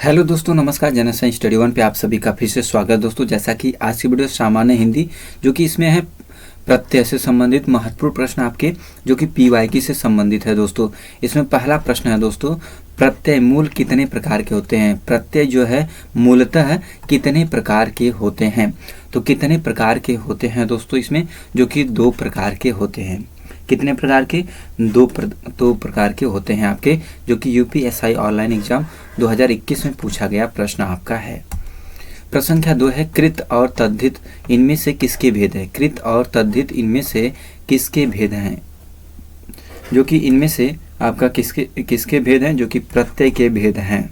Hello दोस्तों, नमस्कार। General study one पे आप सभी का फिर से स्वागत। दोस्तों, जैसा कि आज की वीडियो सामान्य हिंदी जो कि इसमें है प्रत्यय से संबंधित महत्वपूर्ण प्रश्न आपके जो कि पीवाईक्यू से संबंधित है। दोस्तों, इसमें पहला प्रश्न है दोस्तों, प्रत्यय मूल कितने प्रकार के होते हैं। प्रत्यय जो है मूलतः कितने प्रकार के होते हैं। तो कितने प्रकार के होते हैं दोस्तों, इसमें जो कि 2 प्रकार के होते हैं। कितने प्रकार के? दो प्रकार के होते हैं आपके, जो कि यूपीएसआई ऑनलाइन एग्जाम 2021 में पूछा गया प्रश्न आपका है। प्रश्न संख्या 2 है, कृत और तद्धित इनमें से किसके भेद है। कृत और तद्धित इनमें से किसके भेद हैं, जो कि इनमें से आपका किसके भेद हैं, जो कि प्रत्यय के भेद हैं।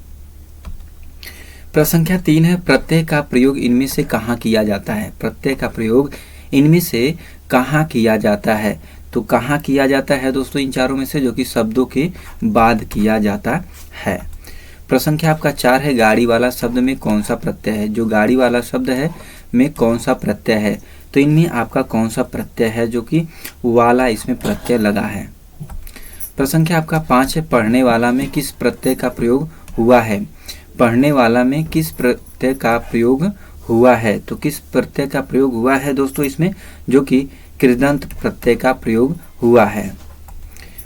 प्रश्न संख्या 3 है, प्रत्यय का प्रयोग इनमें से कहाँ किया जाता है। प्रत्यय का प्रयोग इनमें से कहाँ किया जाता है। तो कहाँ किया जाता है दोस्तों, इन चारों में से, जो कि शब्दों के बाद किया जाता है। प्रश्न संख्या आपका 4 है, गाड़ी वाला शब्द में कौन सा प्रत्यय है। जो गाड़ी वाला शब्द है में कौन सा प्रत्यय है। तो इनमें आपका कौन सा प्रत्यय है, जो कि वाला इसमें प्रत्यय लगा है। प्रश्न संख्या आपका 5 है, पढ़ने वाला में किस प्रत्यय का प्रयोग हुआ है। पढ़ने वाला में किस प्रत्यय का प्रयोग हुआ है। तो किस प्रत्यय का प्रयोग हुआ है दोस्तों इसमें, जो कि कृदंत प्रत्यय का प्रयोग हुआ है।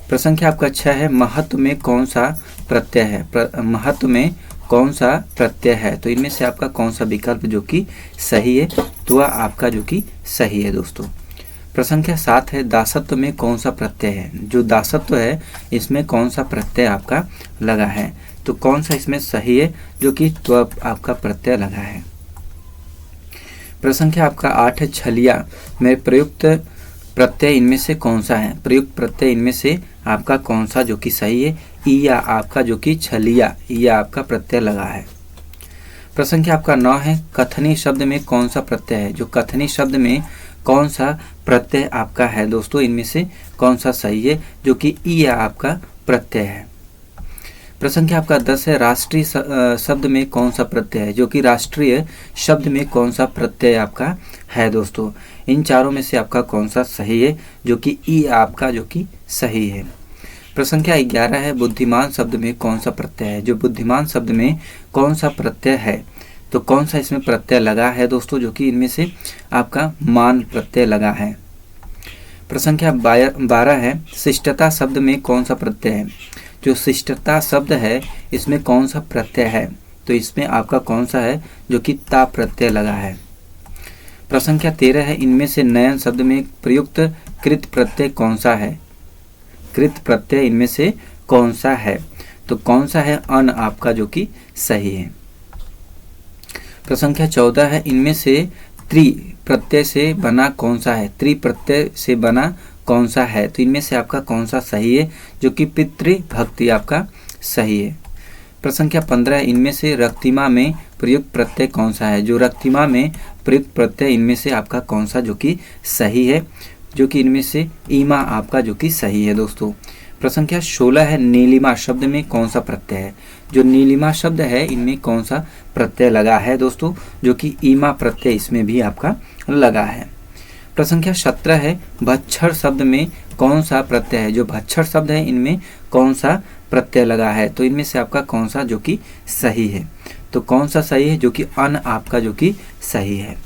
प्रश्न संख्या आपका 6 है, महत्व में कौन सा प्रत्यय है। महत्व में कौन सा प्रत्यय है। तो इनमें से आपका कौन सा विकल्प जो कि सही है, तो वह आपका जो कि सही है दोस्तों। प्रश्न संख्या 7 है, दासत्व में कौन सा प्रत्यय है। जो दासत्व है इसमें कौन सा प्रत्यय आपका लगा है। तो कौन सा इसमें सही है, जो कि त्व आपका प्रत्यय लगा है। प्रश्न संख्या आपका 8 है, छलिया में प्रयुक्त प्रत्यय इनमें से कौन सा है। प्रयुक्त प्रत्यय इनमें से आपका कौन सा जो कि सही है। ईया आपका जो कि छलिया, ईया आपका प्रत्यय लगा है। प्रश्न संख्या आपका 9 है, कथनी शब्द में कौन सा प्रत्यय है। जो कथनी शब्द में कौन सा प्रत्यय आपका है दोस्तों, इनमें से कौन सा सही है, जो कि ईया आपका प्रत्यय है। प्रश्न संख्या आपका 10 है, राष्ट्रीय शब्द में कौन सा प्रत्यय है। जो कि राष्ट्रीय शब्द में कौन सा प्रत्यय आपका है दोस्तों। इन चारों में से आपका कौन सा सही है, जो कि ई आपका जो कि सही है। प्रश्न संख्या 11 है, बुद्धिमान शब्द में कौन सा प्रत्यय है। जो बुद्धिमान शब्द में कौन सा प्रत्यय है, तो कौन सा इसमें प्रत्यय लगा है दोस्तों, जो कि इनमें से आपका मान प्रत्यय लगा है। प्रश्न संख्या 12 है, शिष्टता शब्द में कौन सा प्रत्यय है। जो शिष्टता शब्द है इसमें कौन सा प्रत्यय है। तो इसमें आपका कौन सा है, जो कि ता प्रत्यय लगा है। प्रश्न संख्या 13 है, इनमें से नयन शब्द में प्रयुक्त कृत प्रत्यय कौन सा है। कृत प्रत्यय इनमें से कौन सा है। तो कौन सा है, अन आपका जो कि सही है। प्रश्न संख्या 14 है, इनमें से त्रि प्रत्यय से बना कौन सा है। त्रि प्रत्यय से बना कौन सा है। तो इनमें से आपका कौन सा सही है, जो कि पितृभक्ति आपका सही है। प्रश्न संख्या 15 इनमें से रक्तिमा में प्रयुक्त प्रत्यय कौन सा है। जो रक्तिमा में प्रयुक्त प्रत्यय इनमें से आपका कौन सा जो कि सही है, जो कि इनमें से ईमा आपका जो कि सही है दोस्तों। प्रश्न संख्या 16 है, नीलिमा शब्द में कौन सा प्रत्यय है। जो नीलिमा शब्द है इनमें कौन सा प्रत्यय लगा है दोस्तों, जो कि ईमा प्रत्यय इसमें भी आपका लगा है। प्रश्न संख्या 17 है, भच्छर शब्द में कौन सा प्रत्यय है। जो भच्छर शब्द है इनमें कौन सा प्रत्यय लगा है। तो इनमें से आपका कौन सा जो कि सही है। तो कौन सा सही है, जो कि अन आपका जो कि सही है।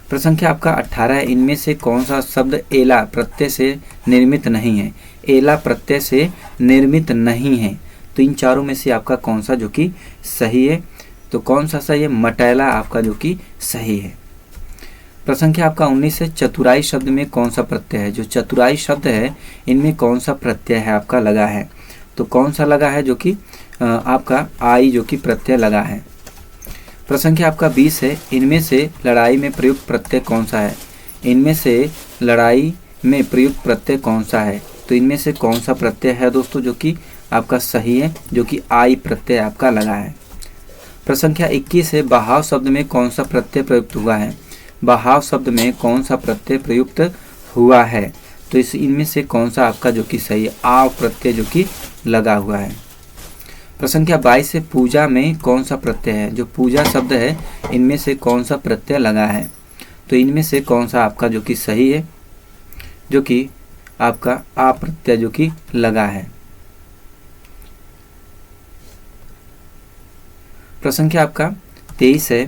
प्रश्न संख्या आपका 18 है, इनमें से कौन सा शब्द एला प्रत्यय से निर्मित नहीं है। एला प्रत्यय से निर्मित नहीं है। तो इन चारों में से आपका कौन सा जो कि सही है। तो कौन सा सही है, मटैला आपका जो कि सही है। प्रश्न संख्या आपका 19 है, चतुराई शब्द में कौन सा प्रत्यय है। जो चतुराई शब्द है इनमें कौन सा प्रत्यय है आपका लगा है। तो कौन सा लगा है, जो कि आपका आई जो कि प्रत्यय लगा है। प्रश्न संख्या आपका 20 है, इनमें से लड़ाई में प्रयुक्त प्रत्यय कौन सा है। इनमें से लड़ाई में प्रयुक्त प्रत्यय कौन सा है। तो इनमें से कौन सा प्रत्यय है दोस्तों, जो कि आपका सही है, जो कि आई प्रत्यय आपका लगा है। प्रश्न संख्या 21 है, बहाव शब्द में कौन सा प्रत्यय प्रयुक्त हुआ है। बहाव शब्द में कौन सा प्रत्यय प्रयुक्त हुआ है। तो इनमें से कौन सा आपका जो कि सही है, आव प्रत्यय जो कि लगा हुआ है। प्रश्न संख्या 22 है, पूजा में कौन सा प्रत्यय है। जो पूजा शब्द है इनमें से कौन सा प्रत्यय लगा है। तो इनमें से कौन सा आपका जो कि सही है, जो कि आपका आ प्रत्यय जो कि लगा है। प्रसंख्या आपका 23 है,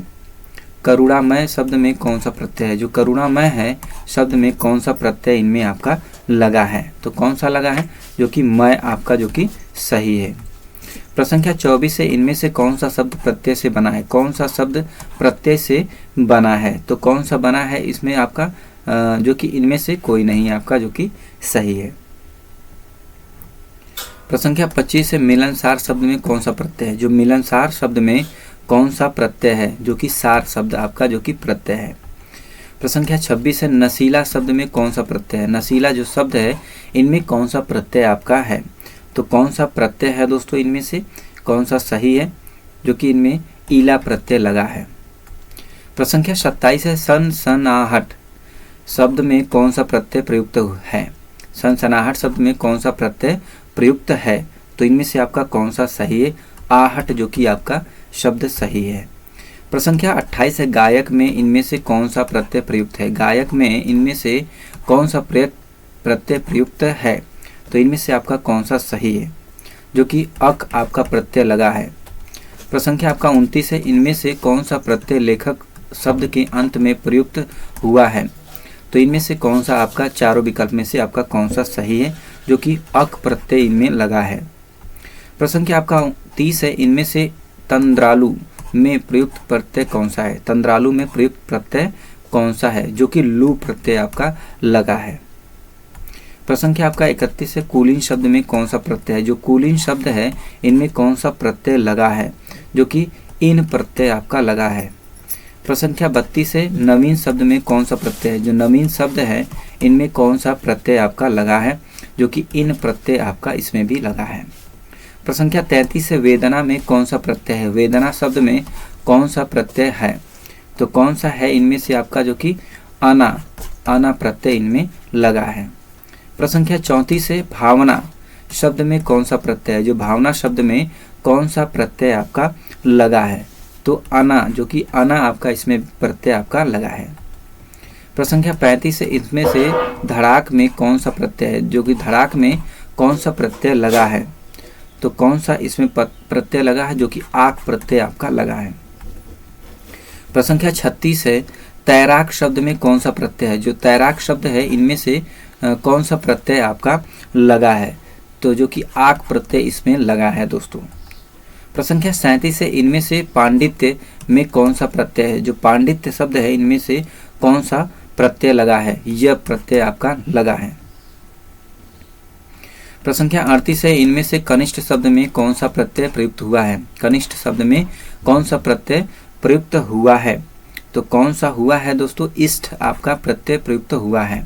करुणामय शब्द में कौन सा प्रत्यय है? जो करुणामय है शब्द में कौन सा प्रत्यय इनमें आपका लगा है? तो कौन सा लगा है? जो कि मय आपका जो कि सही है। प्रसंख्या 24 है, इनमें से कौन सा शब्द प्रत्यय से बना है? कौन सा शब्द प्रत्यय से बना है? तो कौन सा बना है इसमें आपका जो कि इनमें से कोई नहीं आपका जो कि सही है। प्रसंख्या 25 है, मिलनसार शब्द में कौन सा प्रत्यय है? जो मिलनसार शब्द में कौन सा प्रत्यय है? जो कि सार शब्द आपका जो कि प्रत्यय है। प्रसंख्या 26 है, नशीला शब्द में कौन सा प्रत्यय है? नशीला जो शब्द है इनमें कौन सा प्रत्यय आपका है? तो कौन सा प्रत्यय है दोस्तों इनमें से? कौन सा सही है? जो कि इनमें ईला प्रत्यय लगा है। प्रसंख्या 27 है, सनसनाहट शब्द में कौन सा प्रत्यय प्रयुक्त है? सनसनाहट शब्द में कौन सा प्रत्यय प्रयुक्त है? तो इनमें से आपका कौन सा सही है? आहट जो कि आपका शब्द सही है। प्रसंख्या 28 है, गायक में इनमें से कौन सा प्रत्यय प्रयुक्त है? गायक में इनमें से कौन सा प्रत्यय प्रयुक्त है? तो इनमें से आपका कौन सा सही है? जो कि अक आपका प्रत्यय लगा है। प्रसंख्या आपका 29 है, इनमें से कौन सा प्रत्यय लेखक शब्द के अंत में प्रयुक्त हुआ है? तो इनमें से कौन सा आपका चारों विकल्प में से आपका कौन सा सही है? जो कि अक प्रत्यय इनमें लगा है। प्रसंख्या आपका 30 है, इनमें से तंद्रालु में प्रयुक्त प्रत्यय कौन सा है? तंद्रालु में प्रयुक्त प्रत्यय कौन सा है? जो कि लू प्रत्यय आपका लगा है। प्रसंख्या आपका 31 है, कुलीन शब्द में कौन सा प्रत्यय है? जो कुलीन शब्द है इनमें कौन सा प्रत्यय लगा है? जो कि इन प्रत्यय आपका लगा है। प्रसंख्या 32 है, नवीन शब्द में कौन सा प्रत्यय है? जो नवीन शब्द है इनमें कौन सा प्रत्यय आपका लगा है? जो कि इन प्रत्यय आपका इसमें भी लगा है। प्रसंख्या 33 है, वेदना में कौन सा प्रत्यय है? वेदना शब्द में कौन सा प्रत्यय है? तो कौन सा है इनमें से आपका? जो कि आना प्रत्यय इनमें लगा है। प्रसंख्या 34 है, भावना शब्द में कौन सा प्रत्यय है? जो भावना शब्द में कौन सा प्रत्यय आपका लगा है? तो अना जो कि अना आपका इसमें प्रत्यय आपका लगा है। प्रसंख्या 35 है, इसमें से धड़ाक में कौन सा प्रत्यय है? जो कि धड़ाक में कौन सा प्रत्यय लगा है? तो कौन सा इसमें प्रत्यय लगा है? जो कि आक प्रत्यय आपका लगा है। प्रसंख्या 36 है, तैराक शब्द में कौन सा प्रत्यय है? जो तैराक शब्द है इनमें से कौन सा प्रत्यय आपका लगा है? तो जो कि आक प्रत्यय इसमें लगा है दोस्तों। प्रसंख्या 37 है, इनमें से पांडित्य में कौन सा प्रत्यय है? जो पांडित्य शब्द है इनमें से कौन सा प्रत्यय लगा है? यह प्रत्यय आपका लगा है। प्रसंख्या 38 है, इनमें से कनिष्ठ शब्द में कौन सा प्रत्यय प्रयुक्त हुआ है? कनिष्ठ शब्द में कौन सा प्रत्यय प्रयुक्त हुआ है? तो कौन सा हुआ है दोस्तों? इष्ट आपका प्रत्यय प्रयुक्त हुआ है।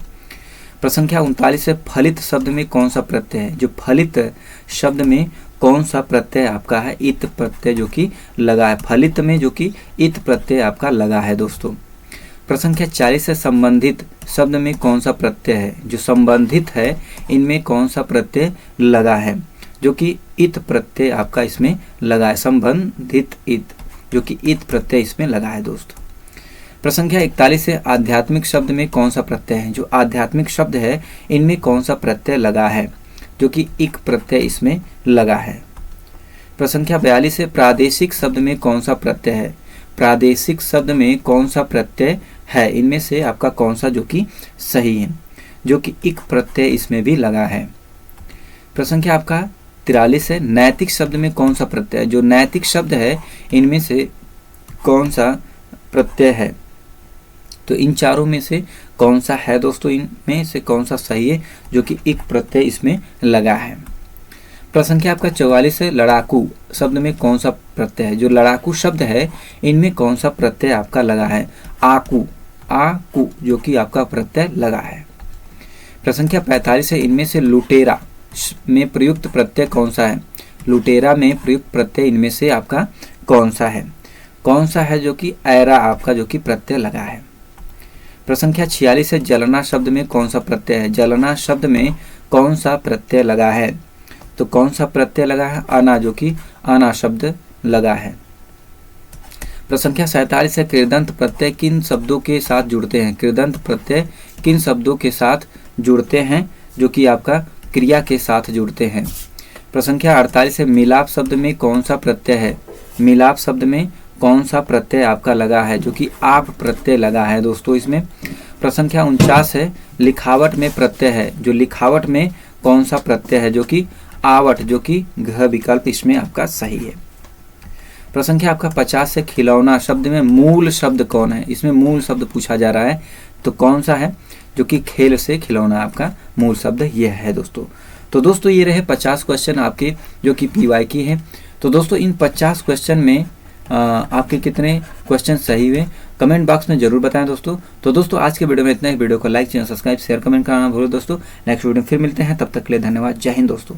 प्रसंख्या 39 है, फलित शब्द में कौन सा प्रत्यय है? जो फलित शब्द में कौन सा प्रत्यय आपका है? इत प्रत्यय जो कि लगा है। फलित में जो कि इत प्रत्यय आपका लगा है दोस्तों। प्रसंख्या 40 है, संबंधित शब्द में कौन सा प्रत्यय है? जो संबंधित है इनमें कौन सा प्रत्यय लगा है? जो कि इत प्रत्यय आपका इसमें लगा है। संबंधित इत जो कि इत प्रत्यय इसमें लगा है दोस्तों। प्रसंख्या 41 है, आध्यात्मिक शब्द में कौन सा प्रत्यय है? जो आध्यात्मिक शब्द है इनमें कौन सा प्रत्यय लगा है? जो कि इक प्रत्यय इसमें लगा है। प्रसंख्या 42 है, प्रादेशिक शब्द में कौन सा प्रत्यय है? प्रादेशिक शब्द में कौन सा प्रत्यय है? इनमें से आपका कौन सा जो कि सही है? जो कि इक प्रत्यय इसमें भी लगा है। प्रसंख्या आपका 43 है, नैतिक शब्द में कौन सा प्रत्यय है? जो नैतिक शब्द है इनमें से कौन सा प्रत्यय है? तो इन चारों में से कौन सा है दोस्तों? इनमें से कौन सा सही है? जो कि इक प्रत्यय इसमें लगा है। प्रसंख्या आपका 44 है, लड़ाकू शब्द में कौन सा प्रत्यय है? जो लड़ाकू शब्द है इनमें कौन सा प्रत्यय आपका लगा है? आकू जो कि आपका प्रत्यय लगा है। प्रसंख्या 45 है, इनमें से लुटेरा में प्रयुक्त प्रत्यय कौन सा है? लुटेरा में प्रयुक्त प्रत्यय इनमें से आपका कौन सा है? कौन सा है जो कि ऐरा आपका जो कि प्रत्यय लगा है। प्रसंख्या 46 है, जलना शब्द में कौन सा प्रत्यय है? जलना शब्द में कौन सा प्रत्यय लगा है? तो कौन सा प्रत्यय लगा है? अना जो कि अना शब्द लगा है। प्रसंख्या 47 है, कृदंत प्रत्यय किन शब्दों के साथ जुड़ते हैं? कृदंत प्रत्यय किन शब्दों के साथ जुड़ते हैं? जो कि आपका क्रिया के साथ जुड़ते हैं। प्रसंख्या 48 है, मिलाप शब्द में कौन सा प्रत्यय है? मिलाप शब्द में कौन सा प्रत्यय आपका लगा है, जो कि आप प्रत्यय लगा है दोस्तों इसमें। प्रश्न संख्या 49 है, लिखावट में प्रत्यय है, जो लिखावट में कौन सा प्रत्यय है, जो कि आवट, जो कि घ विकल्प इसमें आपका सही है। प्रश्न संख्या आपका 50 से, खिलौना शब्द में मूल शब्द कौन है, इसमें मूल शब्द पूछा जा रहा है, तो कौन सा है, जो कि खेल से खिलौना आपका मूल शब्द यह है दोस्तों। तो दोस्तों ये रहे 50 क्वेश्चन आपके जो कि PY की है। तो दोस्तों इन 50 क्वेश्चन में आपके कितने क्वेश्चन सही हुए कमेंट बॉक्स में जरूर बताएं दोस्तों। तो दोस्तों आज के वीडियो में इतना ही। वीडियो को like, channel subscribe, share, comment करना भूलो दोस्तों। नेक्स्ट वीडियो में फिर मिलते हैं, तब तक के लिए धन्यवाद। जय हिंद दोस्तों।